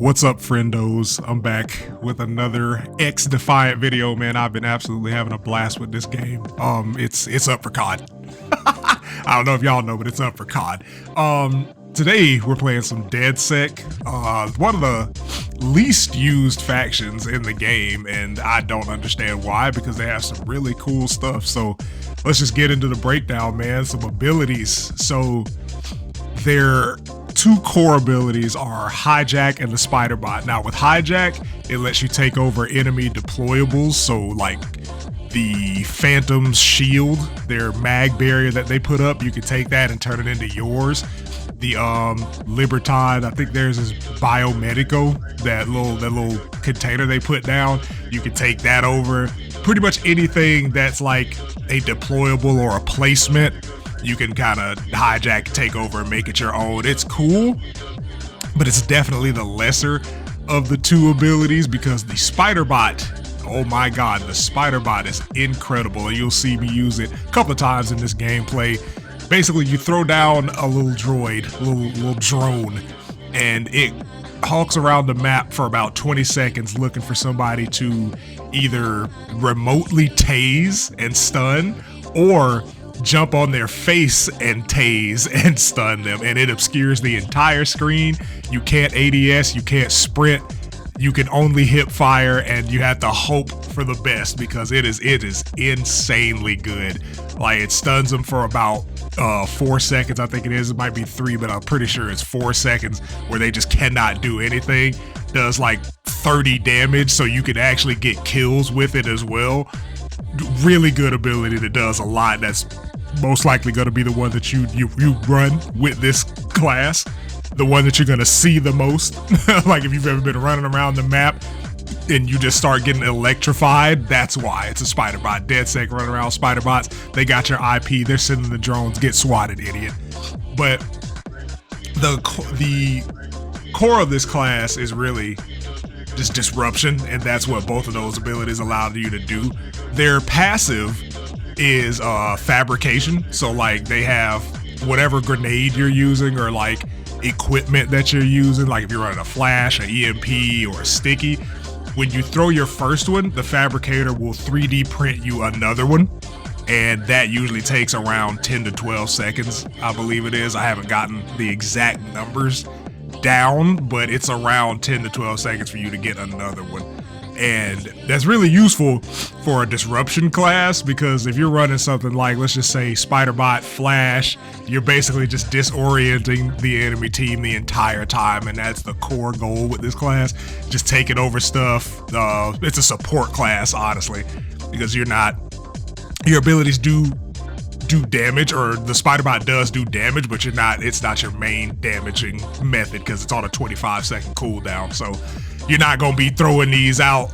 What's up, friendos? I'm back with another XDEFIANT video, man. I've been absolutely having a blast with this game. It's up for COD. I don't know if y'all know, but it's up for COD. Today we're playing some DedSec, one of the least used factions in the game, and I don't understand why, because they have some really cool stuff. So let's just get into the breakdown, man. Some abilities. So their two core abilities are Hijack and the Spider Bot. Now with Hijack, it lets you take over enemy deployables, so like the Phantom's shield, their mag barrier that they put up, you can take that and turn it into yours. The Libertad, I think theirs is Biomedico, that little container they put down, you can take that over. Pretty much anything that's like a deployable or a placement, you can kind of hijack, take over, and make it your own. It's cool, but it's definitely the lesser of the two abilities, because the Spider Bot, oh my god, the Spider Bot is incredible, and you'll see me use it a couple of times in this gameplay. Basically, you throw down a little droid, little drone, and it hawks around the map for about 20 seconds looking for somebody to either remotely tase and stun, or jump on their face and tase and stun them, and it obscures the entire screen. You can't ADS, you can't sprint, you can only hip fire, and you have to hope for the best, because it is insanely good. Like, it stuns them for about 4 seconds, I think it is. It might be 3, but I'm pretty sure it's 4 seconds where they just cannot do anything. Does like 30 damage, so you can actually get kills with it as well. Really good ability that does a lot. That's most likely going to be the one that you run with this class, the one that you're going to see the most. Like if you've ever been running around the map and you just start getting electrified, that's why. It's a Spider Bot. DedSec running around Spider Bots. They got your IP. They're sending the drones. Get swatted, idiot. But the core of this class is really just disruption, and that's what both of those abilities allow you to do. Their passive is fabrication, so like they have whatever grenade you're using or like equipment that you're using, like if you're running a flash, an EMP, or a sticky, when you throw your first one, the fabricator will 3D print you another one, and that usually takes around 10 to 12 seconds, I believe it is. I haven't gotten the exact numbers down, but it's around 10 to 12 seconds for you to get another one. And that's really useful for a disruption class, because if you're running something like, let's just say Spider Bot Flash, you're basically just disorienting the enemy team the entire time, and that's the core goal with this class, just taking over stuff. It's a support class, honestly, because your abilities do damage, or the Spider Bot does do damage, but it's not your main damaging method, because it's on a 25-second cooldown, so you're not gonna be throwing these out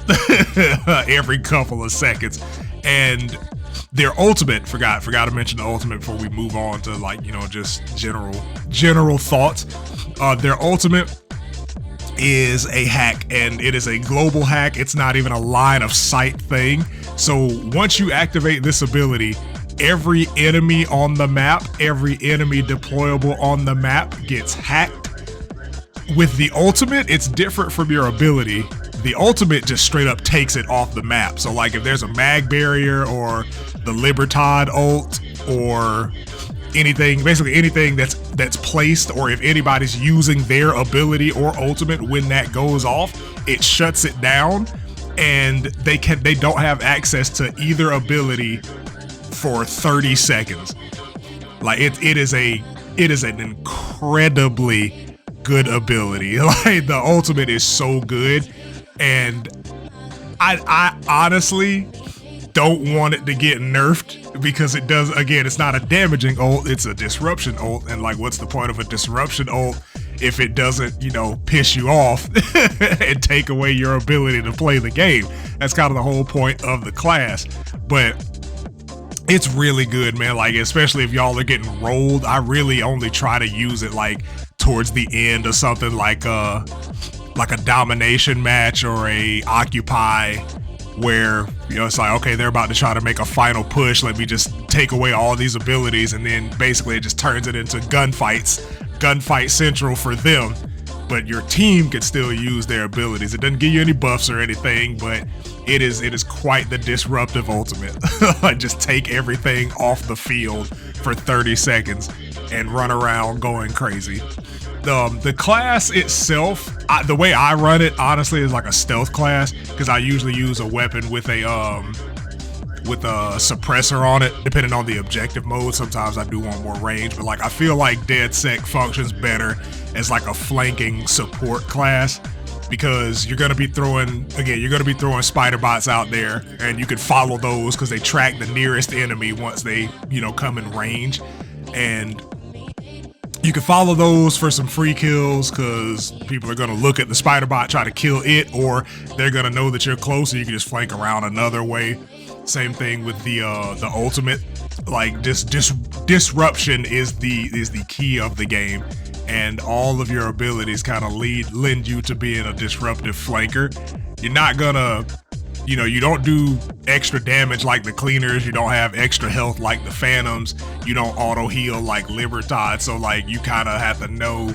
every couple of seconds. And their ultimate, forgot to mention the ultimate before we move on to, like, you know, just general thoughts. Their ultimate is a hack, and it is a global hack. It's not even a line of sight thing. So once you activate this ability, every enemy on the map, every enemy deployable on the map gets hacked. With the ultimate, it's different from your ability. The ultimate just straight up takes it off the map. So like if there's a mag barrier or the Libertad ult or anything, basically anything that's placed, or if anybody's using their ability or ultimate, when that goes off, it shuts it down, and they don't have access to either ability for 30 seconds. Like it is an incredibly good ability. Like the ultimate is so good, and I honestly don't want it to get nerfed, because it does, again, it's not a damaging ult, it's a disruption ult, and like, what's the point of a disruption ult if it doesn't, you know, piss you off and take away your ability to play the game? That's kind of the whole point of the class. But it's really good, man. Like, especially if y'all are getting rolled, I really only try to use it like towards the end of something like a domination match or a occupy, where, you know, it's like, okay, they're about to try to make a final push, let me just take away all these abilities, and then basically it just turns it into gunfight central for them. but your team can still use their abilities. It doesn't give you any buffs or anything, but it is quite the disruptive ultimate. Like, just take everything off the field for 30 seconds and run around going crazy. The class itself, the way I run it, honestly, is like a stealth class, because I usually use a weapon with a suppressor on it, depending on the objective mode. Sometimes I do want more range, but like, I feel like DedSec functions better as like a flanking support class, because you're gonna be throwing spider bots out there, and you can follow those because they track the nearest enemy once they, come in range, and you can follow those for some free kills, because people are gonna look at the spider bot, try to kill it, or they're gonna know that you're close, so you can just flank around another way. Same thing with the ultimate. Like, disruption is the key of the game, and all of your abilities kind of lend you to being a disruptive flanker. You're not gonna, you don't do extra damage like the cleaners, you don't have extra health like the phantoms, you don't auto heal like Libertad, so like, you kind of have to know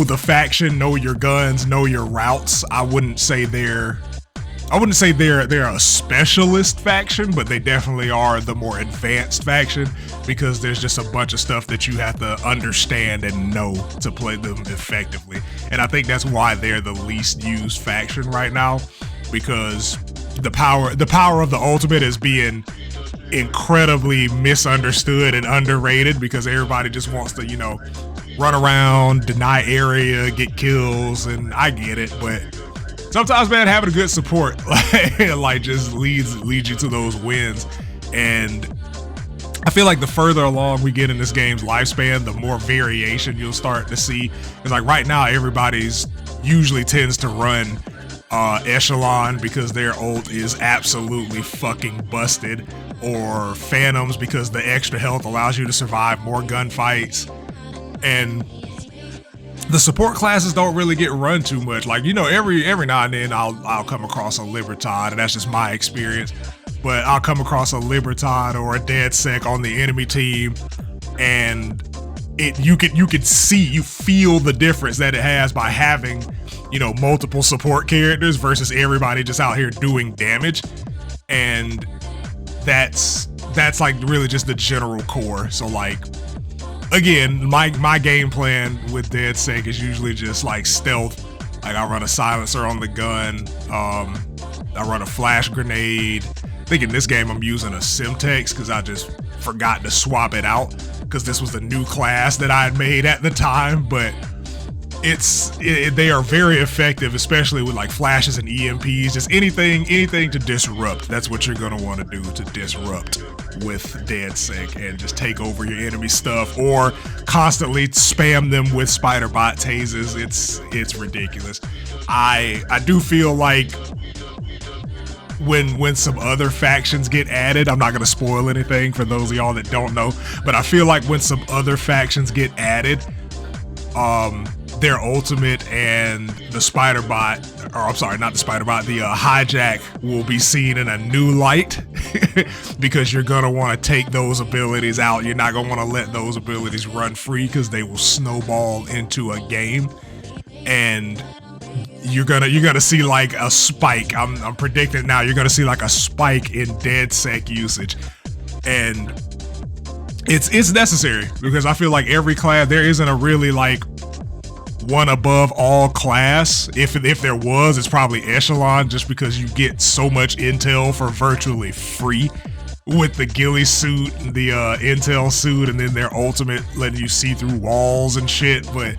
the faction, know your guns, know your routes. I wouldn't say they're a specialist faction, but they definitely are the more advanced faction, because there's just a bunch of stuff that you have to understand and know to play them effectively. And I think that's why they're the least used faction right now, because the power of the ultimate is being incredibly misunderstood and underrated, because everybody just wants to, run around, deny area, get kills, and I get it, but sometimes, man, having a good support like just leads you to those wins. And I feel like the further along we get in this game's lifespan, the more variation you'll start to see. Because like right now, everybody's usually tends to run Echelon because their ult is absolutely fucking busted, or Phantoms because the extra health allows you to survive more gunfights. And the support classes don't really get run too much. Like, every now and then I'll come across a Libertad, and that's just my experience. But I'll come across a Libertad or a DedSec on the enemy team, and you feel the difference that it has by having, multiple support characters versus everybody just out here doing damage. And that's like really just the general core. So like, again, my game plan with DedSec is usually just like stealth. Like, I run a silencer on the gun, I run a flash grenade. I think in this game I'm using a Simtex because I just forgot to swap it out, because this was the new class that I had made at the time. But they are very effective, especially with like flashes and EMPs, just anything to disrupt. That's what you're gonna want to do to disrupt with DedSec, and just take over your enemy stuff, or constantly spam them with spider bot tasers. It's ridiculous. I do feel like when some other factions get added, I'm not gonna spoil anything for those of y'all that don't know, but I feel like when some other factions get added, their ultimate and the spider bot, or I'm sorry, not the spider bot, the hijack will be seen in a new light because you're gonna want to take those abilities out. You're not gonna want to let those abilities run free, because they will snowball into a game, and you're gonna see like a spike. I'm predicting now you're gonna see like a spike in DedSec usage, and it's necessary, because I feel like every class, there isn't a really like one above all class. If there was, it's probably Echelon, just because you get so much intel for virtually free with the ghillie suit, the intel suit, and then their ultimate letting you see through walls and shit. But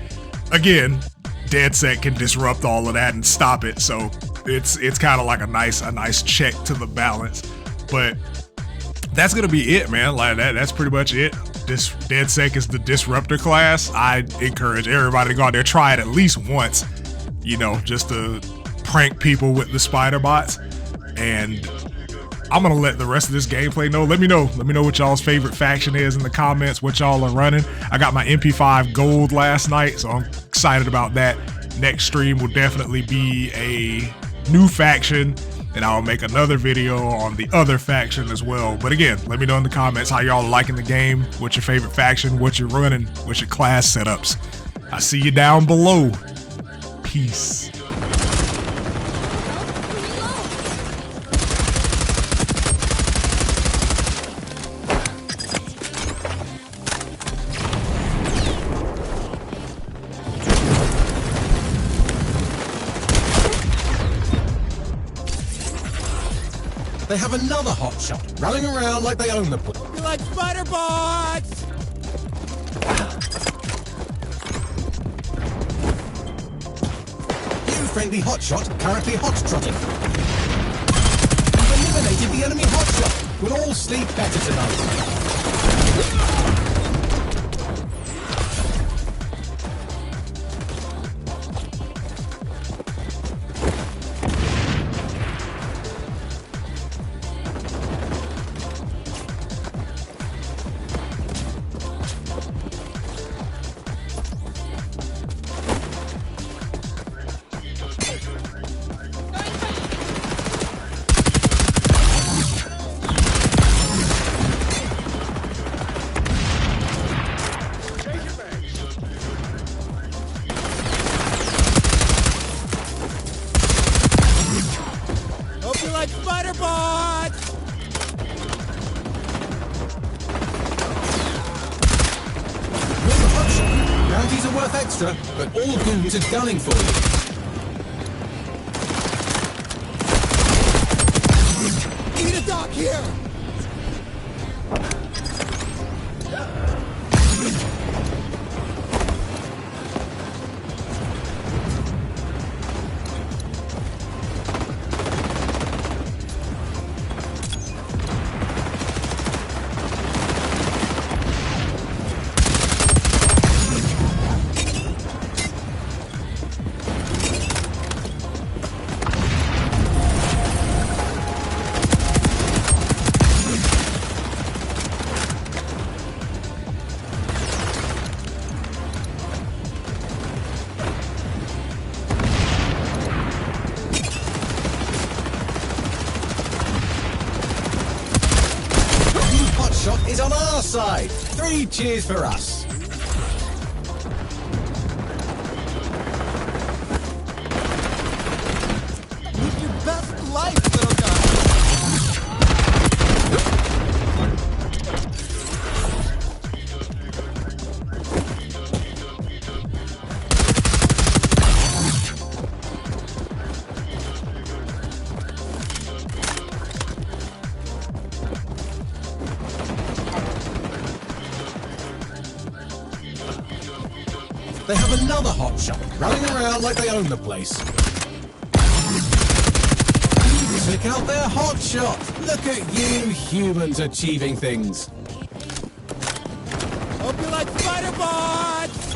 again, DedSec can disrupt all of that and stop it, so it's kind of like a nice check to the balance. But that's gonna be it, man. Like that's pretty much it. This DedSec is the disruptor class. I encourage everybody to go out there, try it at least once, just to prank people with the spider bots. And I'm gonna let the rest of this gameplay know. Let me know what y'all's favorite faction is in the comments, what y'all are running. I got my MP5 gold last night, so I'm excited about that. Next stream will definitely be a new faction, and I'll make another video on the other faction as well. But again, let me know in the comments how y'all are liking the game, what's your favorite faction, what you're running, what's your class setups. I see you down below. peace. They have another hotshot, running around like they own the place. You like spider bots? New friendly hotshot, currently hot-trotting. You've eliminated the enemy hotshot. We'll all sleep better tonight. Hope you like spider bots! With the hotshot, bounties are worth extra, but all goons are gunning for you. Need a dock here! Hotshot is on our side. 3 cheers for us. Live your best life, little guy! They have another hotshot, running around like they own the place. Check out their hotshot. Look at you humans achieving things. Hope you like spider bots!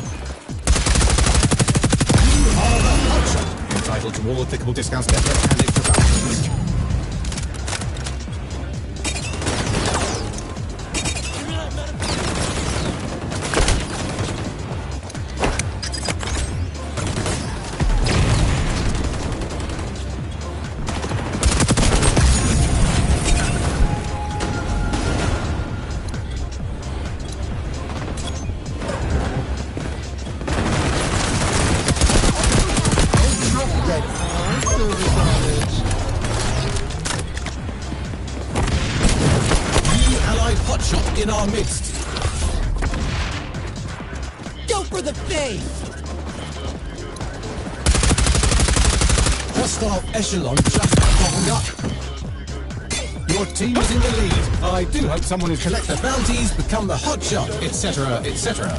You are the hotshot. Entitled to all applicable discounts, death and extra bounties. Hotshot in our midst. Go for the face! Hostile echelon just bombed up. Your team is in the lead. I do hope someone who collects the bounties become the hotshot, etc., etc.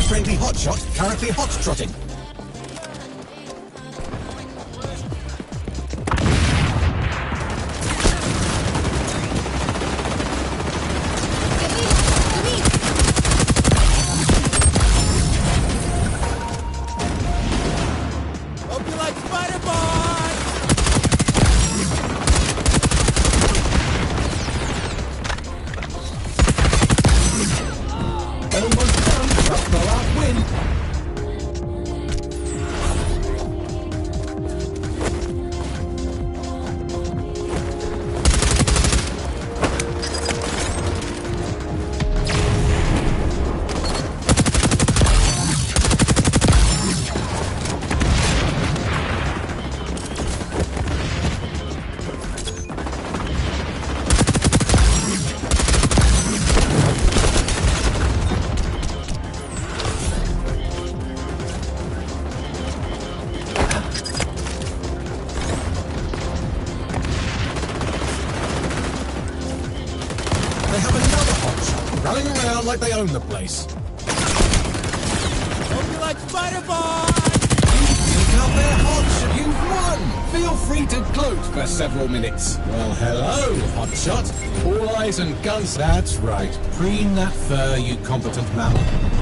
Friendly hotshot, currently hot-trotting. Hope you like spider bots! like they own the place. Hope you like Spider-Bot! Pick up their Hotshot. You've won. Feel free to gloat for several minutes. Well, hello, Hotshot. All eyes and guns. That's right. Preen that fur, you competent mammal.